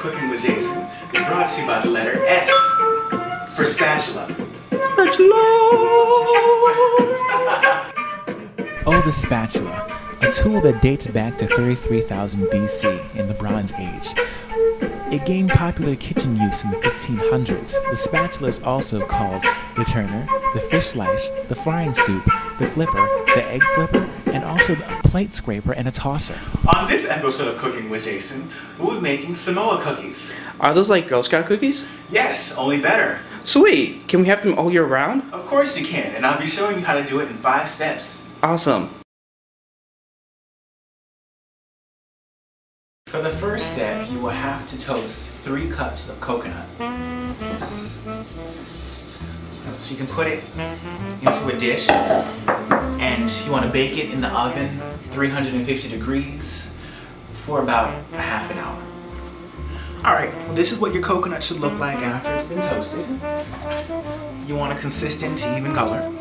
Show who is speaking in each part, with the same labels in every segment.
Speaker 1: Cooking with Jason is brought to you by the letter S for spatula.
Speaker 2: Spatula! Oh, the spatula, a tool that dates back to 33,000 BC in the Bronze Age. It gained popular kitchen use in the 1500s. The spatula is also called the turner, the fish slice, the frying scoop, the flipper, the egg flipper, and also a plate scraper and a tosser.
Speaker 1: On this episode of Cooking with Jason, we'll be making Samoa cookies.
Speaker 3: Are those like Girl Scout cookies?
Speaker 1: Yes, only better.
Speaker 3: Sweet! Can we have them all year round?
Speaker 1: Of course you can, and I'll be showing you how to do it in 5 steps.
Speaker 3: Awesome.
Speaker 1: For the first step, you will have to toast 3 cups of coconut. So you can put it into a dish, and you want to bake it in the oven, 350 degrees, for about a half an hour. Alright, well, this is what your coconut should look like after it's been toasted. You want a consistent, even color.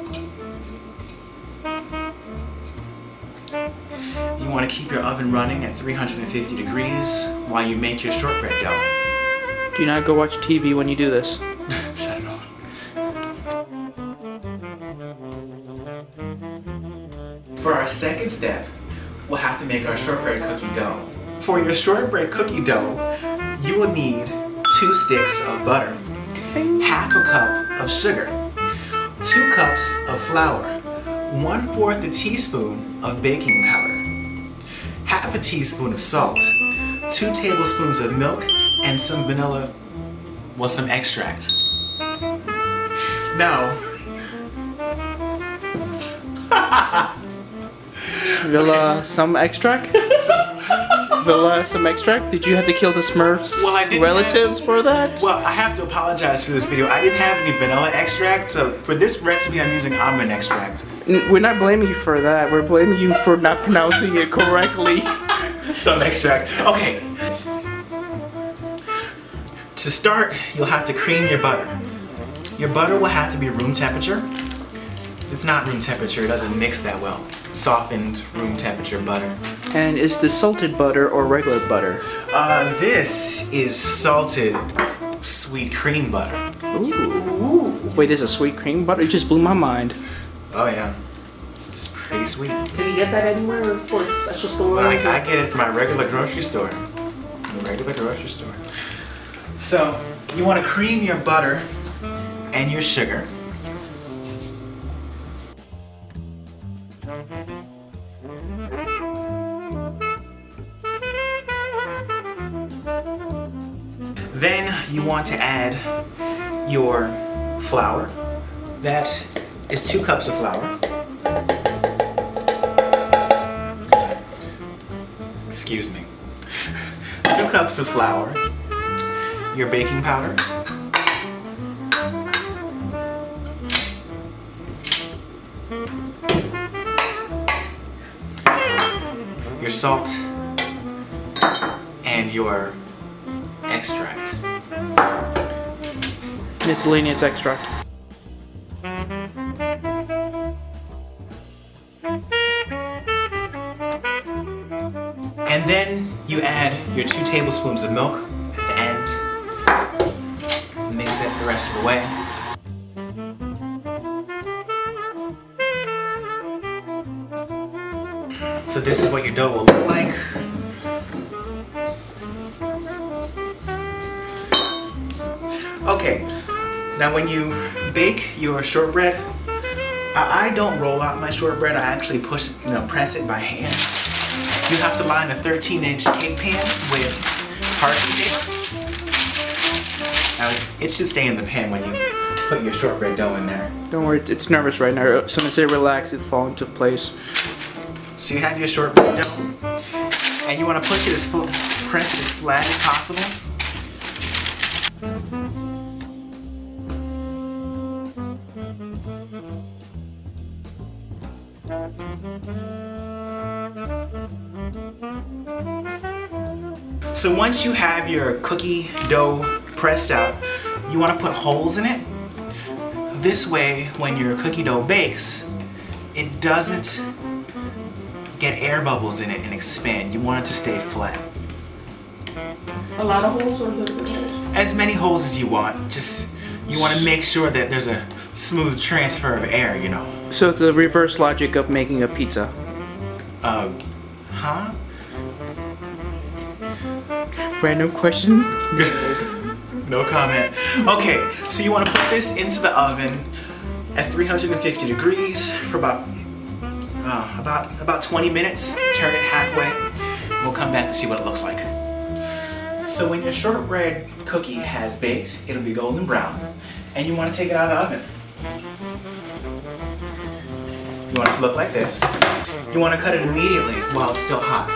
Speaker 1: You want to keep your oven running at 350 degrees while you make your shortbread dough.
Speaker 3: Do not go watch TV when you do this.
Speaker 1: Shut it off. For our second step, we'll have to make our shortbread cookie dough. For your shortbread cookie dough, you will need 2 sticks of butter, half a cup of sugar, 2 cups of flour, 1/4 a teaspoon of baking powder, half a teaspoon of salt, 2 tablespoons of milk, and some vanilla, well, some extract. Now,
Speaker 3: Villa, some extract? Villa, some extract? Did you have to kill the Smurfs' relatives for that?
Speaker 1: Well, I have to apologize for this video. I didn't have any vanilla extract, so for this recipe I'm using almond extract.
Speaker 3: We're not blaming you for that. We're blaming you for not pronouncing it correctly.
Speaker 1: Some extract. Okay. To start, you'll have to cream your butter. Your butter will have to be room temperature. If it's not room temperature, it doesn't mix that well. Softened room temperature butter.
Speaker 3: And is this salted butter or regular butter?
Speaker 1: This is salted sweet cream butter.
Speaker 3: Ooh. Wait, there's a sweet cream butter? It just blew my mind.
Speaker 1: Oh yeah. It's pretty sweet.
Speaker 3: Can you get that anywhere or a special store?
Speaker 1: Well, I get it from my regular grocery store. So, you want to cream your butter and your sugar. Then you want to add your flour. That is 2 cups of flour. Excuse me. 2 cups of flour. Your baking powder. Your salt. And your extract.
Speaker 3: Miscellaneous extract.
Speaker 1: And then you add your 2 tablespoons of milk at the end. Mix it the rest of the way. So this is what your dough will look like. Okay, now when you bake your shortbread, I don't roll out my shortbread, I actually press it by hand. You have to line a 13-inch cake pan with parchment paper. Now, it should stay in the pan when you put your shortbread dough in there.
Speaker 3: Don't worry, it's nervous right now. As soon as I relax, it falls into place.
Speaker 1: So you have your shortbread dough, and you want to push it press it as flat as possible. So once you have your cookie dough pressed out, you want to put holes in it. This way, when your cookie dough bakes, it doesn't get air bubbles in it and expand. You want it to stay flat.
Speaker 3: A lot of holes or little holes?
Speaker 1: As many holes as you want. Just, you want to make sure that there's a smooth transfer of air, you know.
Speaker 3: So it's the reverse logic of making a pizza.
Speaker 1: Huh?
Speaker 3: Random question?
Speaker 1: No comment. Okay, so you want to put this into the oven at 350 degrees for about 20 minutes. Turn it halfway. We'll come back to see what it looks like. So when your shortbread cookie has baked, it'll be golden brown, and you want to take it out of the oven. You want it to look like this. You want to cut it immediately while it's still hot.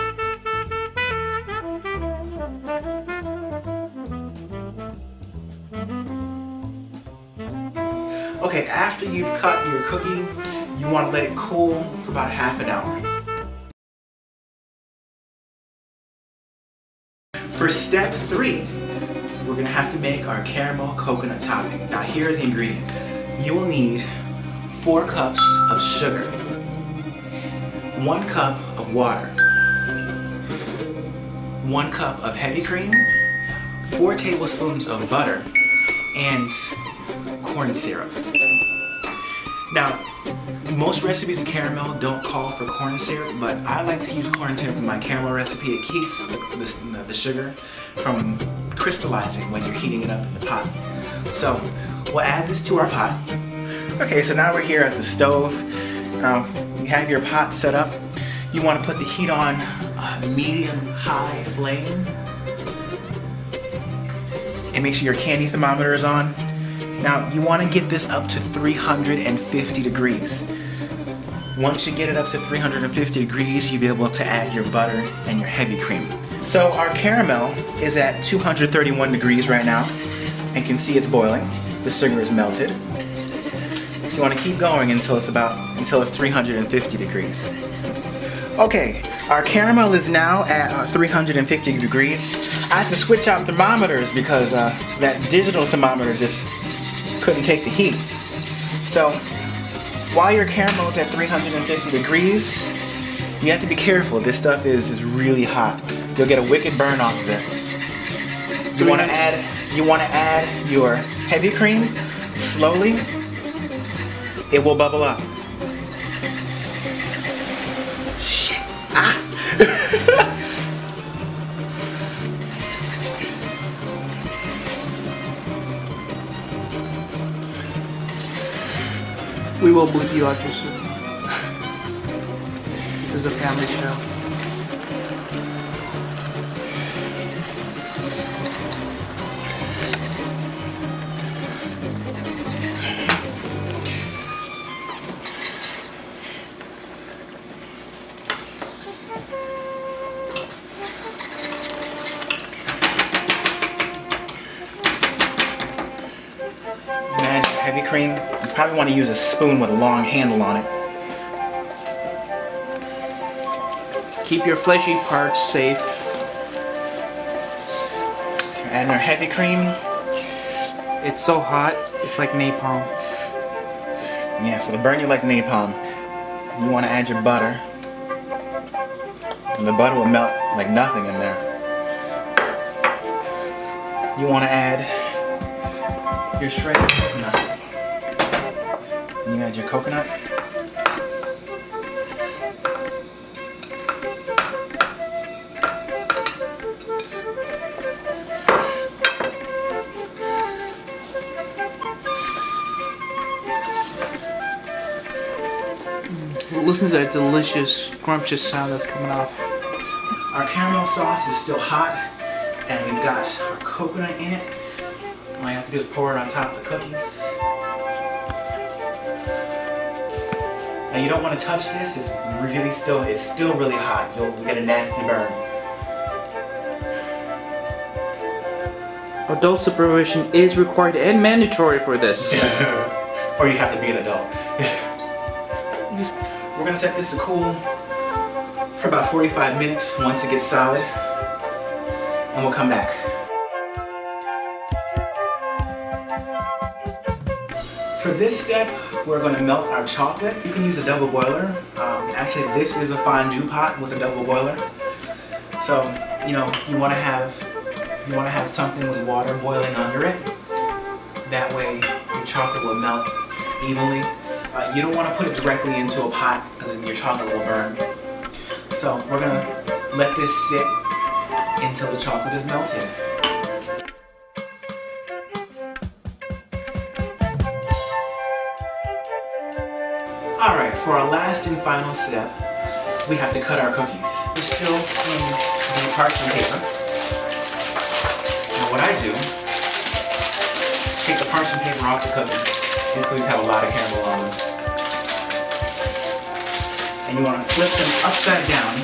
Speaker 1: Okay, after you've cut your cookie, you want to let it cool for about half an hour. For step 3, we're going to have to make our caramel coconut topping. Now here are the ingredients. You will need 4 cups of sugar, 1 cup of water, 1 cup of heavy cream, 4 tablespoons of butter, and corn syrup. Now, most recipes of caramel don't call for corn syrup, but I like to use corn syrup in my caramel recipe. It keeps the sugar from crystallizing when you're heating it up in the pot. So, we'll add this to our pot. Okay, so now we're here at the stove. You have your pot set up. You want to put the heat on medium-high flame. And make sure your candy thermometer is on. Now, you want to get this up to 350 degrees. Once you get it up to 350 degrees, you'll be able to add your butter and your heavy cream. So our caramel is at 231 degrees right now, and you can see it's boiling. The sugar is melted. So you want to keep going until it's 350 degrees. Okay, our caramel is now at 350 degrees. I had to switch out thermometers because that digital thermometer just couldn't take the heat. So while your caramel is at 350 degrees, you have to be careful. This stuff is really hot. You'll get a wicked burn off of it. You want to add your heavy cream slowly. It will bubble up. Shit. Ah.
Speaker 3: We will bleep you out just soon. This is a family show.
Speaker 1: Add heavy cream. You probably want to use a spoon with a long handle on it.
Speaker 3: Keep your fleshy parts safe.
Speaker 1: So we're adding our heavy cream.
Speaker 3: It's so hot, it's like napalm.
Speaker 1: Yeah, so to burn you like napalm, you want to add your butter. And the butter will melt like nothing in there. You want to add your shredded coconut. And you add your coconut.
Speaker 3: Listen to that delicious, scrumptious sound that's coming off.
Speaker 1: Our caramel sauce is still hot, and we've got our coconut in it. All you have to do is pour it on top of the cookies. Now you don't want to touch this. It's still really hot. You'll get a nasty burn.
Speaker 3: Adult supervision is required and mandatory for this.
Speaker 1: Or you have to be an adult. We're gonna set this to cool for about 45 minutes once it gets solid, and we'll come back. For this step, we're going to melt our chocolate. You can use a double boiler. Actually, this is a fondue pot with a double boiler. So, you know, you want to have You want to have something with water boiling under it. That way your chocolate will melt evenly. You don't want to put it directly into a pot because your chocolate will burn. So we're going to let this sit until the chocolate is melted. Alright, for our last and final step, we have to cut our cookies. We're still in the parchment paper. Now what I do, take the parchment paper off the cookies. These cookies have a lot of caramel on them. And you want to flip them upside down.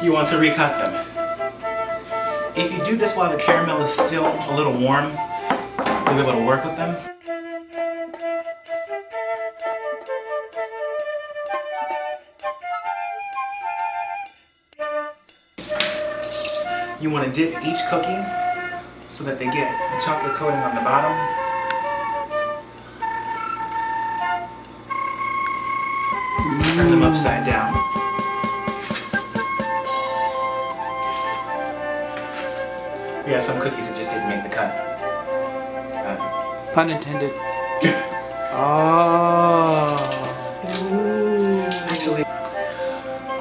Speaker 1: You want to recut them. If you do this while the caramel is still a little warm, you'll be able to work with them. You want to dip each cookie so that they get a chocolate coating on the bottom. Turn them upside down. We have some cookies that just didn't make the cut.
Speaker 3: Pun intended. Oh.
Speaker 1: Actually,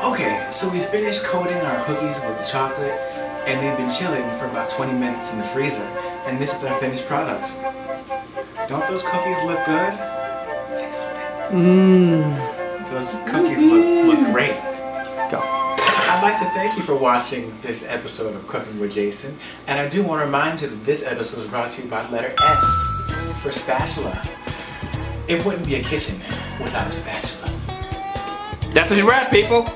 Speaker 1: okay, so we finished coating our cookies with the chocolate, and they've been chilling for about 20 minutes in the freezer, and this is our finished product. Don't those cookies look good? Say something. Those cookies look great.
Speaker 3: Go.
Speaker 1: I'd like to thank you for watching this episode of Cooking with Jason, and I do want to remind you that this episode is brought to you by the letter S for spatula. It wouldn't be a kitchen without a spatula.
Speaker 3: That's a wrap, people.